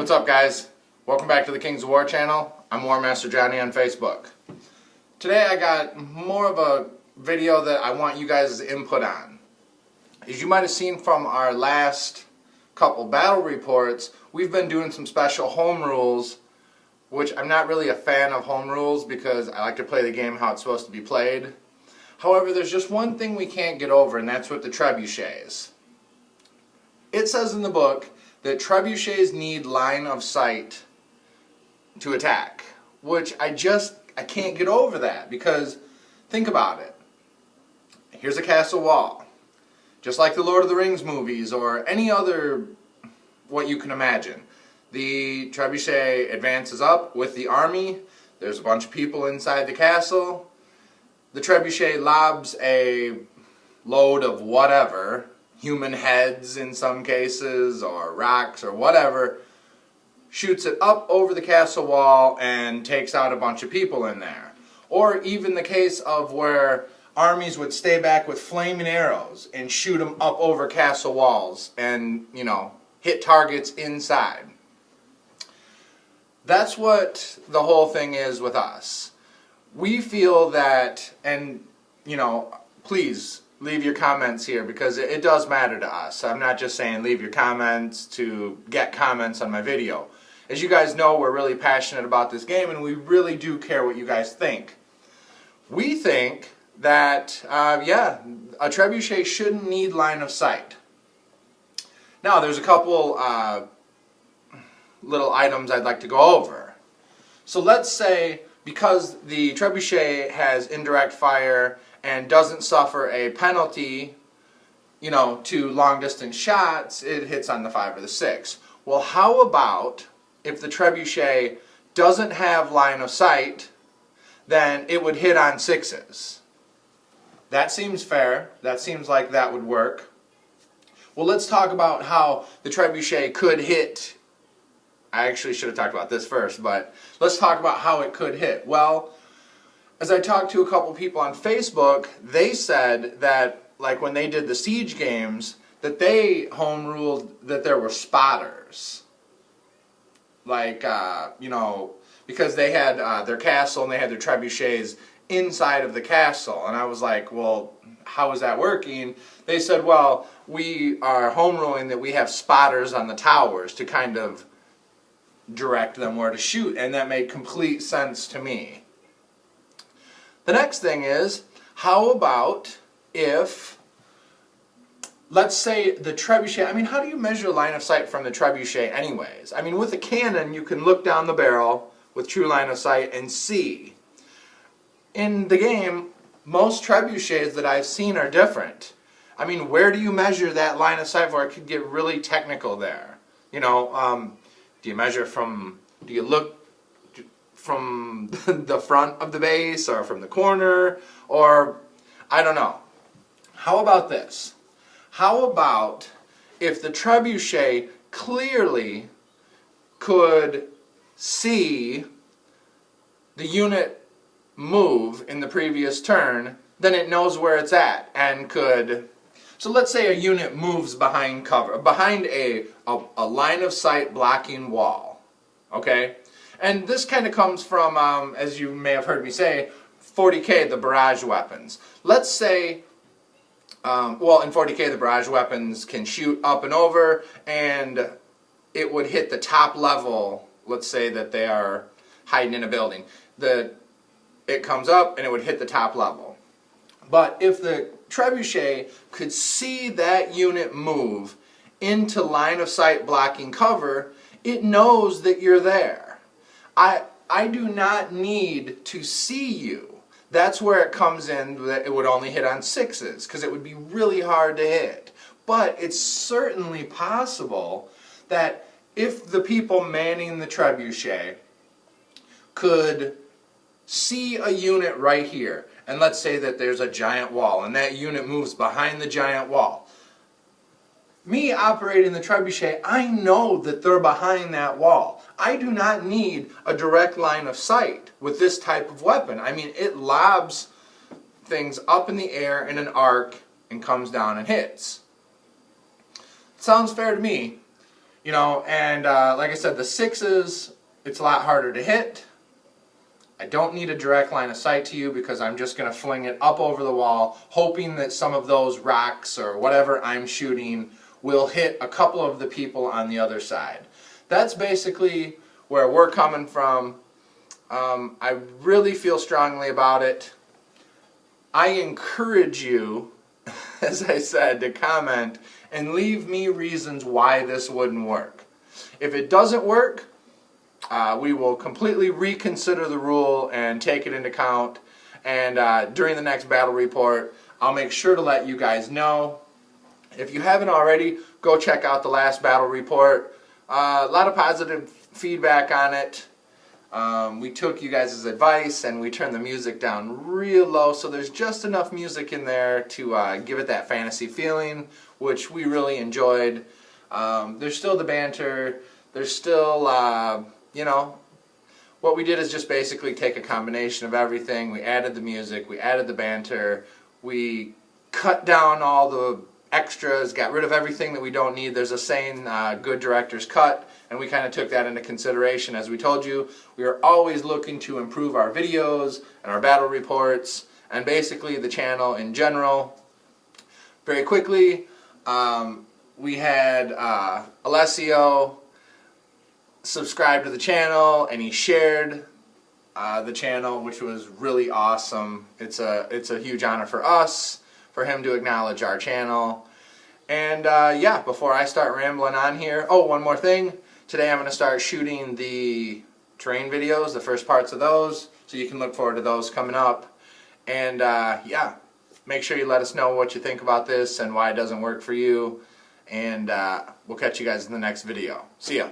what's up guys? Welcome back to the Kings of War channel. I'm War Master Johnny on Facebook. Today I got more of a video that I want you guys' input on. As you might have seen from our last couple battle reports, we've been doing some special home rules, which I'm not really a fan of home rules because I like to play the game how it's supposed to be played. However, there's just one thing we can't get over, and that's with the trebuchets. It says in the book that trebuchets need line of sight to attack, which I can't get over that, because think about it. Here's a castle wall, just like the Lord of the Rings movies or any other what you can imagine. The trebuchet advances up with the army. There's a bunch of people inside the castle. The trebuchet lobs a load of whatever, human heads in some cases, or rocks, or whatever, shoots it up over the castle wall and takes out a bunch of people in there. Or even the case of where armies would stay back with flaming arrows and shoot them up over castle walls and, hit targets inside. That's what the whole thing is with us. We feel that, and, please leave your comments here because it does matter to us. I'm not just saying leave your comments to get comments on my video. As you guys know, we're really passionate about this game and we really do care what you guys think. We think that, a trebuchet shouldn't need line of sight. Now, there's a couple little items I'd like to go over. So let's say, because the trebuchet has indirect fire and doesn't suffer a penalty, to long distance shots, it hits on the 5 or the 6. Well, how about if the trebuchet doesn't have line of sight, then it would hit on 6s. That seems fair. That seems like that would work. Well, let's talk about how the trebuchet could hit. I actually should have talked about this first, but let's talk about how it could hit. Well, as I talked to a couple people on Facebook, they said that, like when they did the siege games, that they home ruled that there were spotters. Like, because they had their castle and they had their trebuchets inside of the castle. And I was like, well, how is that working? They said, well, we are home ruling that we have spotters on the towers to kind of direct them where to shoot. And that made complete sense to me. The next thing is, how about if, let's say the trebuchet, how do you measure line of sight from the trebuchet anyways? With a cannon, you can look down the barrel with true line of sight and see. In the game, most trebuchets that I've seen are different. Where do you measure that line of sight for? It could get really technical there. Do you measure do you look from the front of the base or from the corner, or I don't know. How about this? How about if the trebuchet clearly could see the unit move in the previous turn, then it knows where it's at and could. So let's say a unit moves behind cover, behind a line of sight blocking wall. Okay? And this kind of comes from, as you may have heard me say, 40K, the barrage weapons. Let's say, in 40K the barrage weapons can shoot up and over, and it would hit the top level. Let's say that they are hiding in a building. It comes up and it would hit the top level. But if the trebuchet could see that unit move into line of sight blocking cover, it knows that you're there. I do not need to see you. That's where it comes in that it would only hit on 6s, because it would be really hard to hit. But it's certainly possible that if the people manning the trebuchet could see a unit right here, and let's say that there's a giant wall, and that unit moves behind the giant wall. Me operating the trebuchet, I know that they're behind that wall. I do not need a direct line of sight with this type of weapon. It lobs things up in the air in an arc and comes down and hits. Sounds fair to me. And like I said, the 6s, it's a lot harder to hit. I don't need a direct line of sight to you because I'm just going to fling it up over the wall, hoping that some of those rocks or whatever I'm shooting will hit a couple of the people on the other side. That's basically where we're coming from. I really feel strongly about it. I encourage you, as I said, to comment and leave me reasons why this wouldn't work. If it doesn't work, we will completely reconsider the rule and take it into account. And during the next battle report, I'll make sure to let you guys know. If you haven't already, go check out the last battle report. A lot of positive feedback on it. We took you guys' advice and we turned the music down real low, so there's just enough music in there to give it that fantasy feeling, which we really enjoyed. There's still the banter. There's still, what we did is just basically take a combination of everything. We added the music, we added the banter, we cut down all the extras, got rid of everything that we don't need. There's a saying, good directors cut, and we kind of took that into consideration. As we told you, we are always looking to improve our videos and our battle reports and basically the channel in general. Very quickly, we had Alessio subscribe to the channel and he shared the channel, which was really awesome. It's a huge honor for us, for him to acknowledge our channel. And yeah, before I start rambling on here, oh, one more thing. Today I'm going to start shooting the terrain videos, the first parts of those, so you can look forward to those coming up. And yeah, make sure you let us know what you think about this and why it doesn't work for you. And we'll catch you guys in the next video. See ya.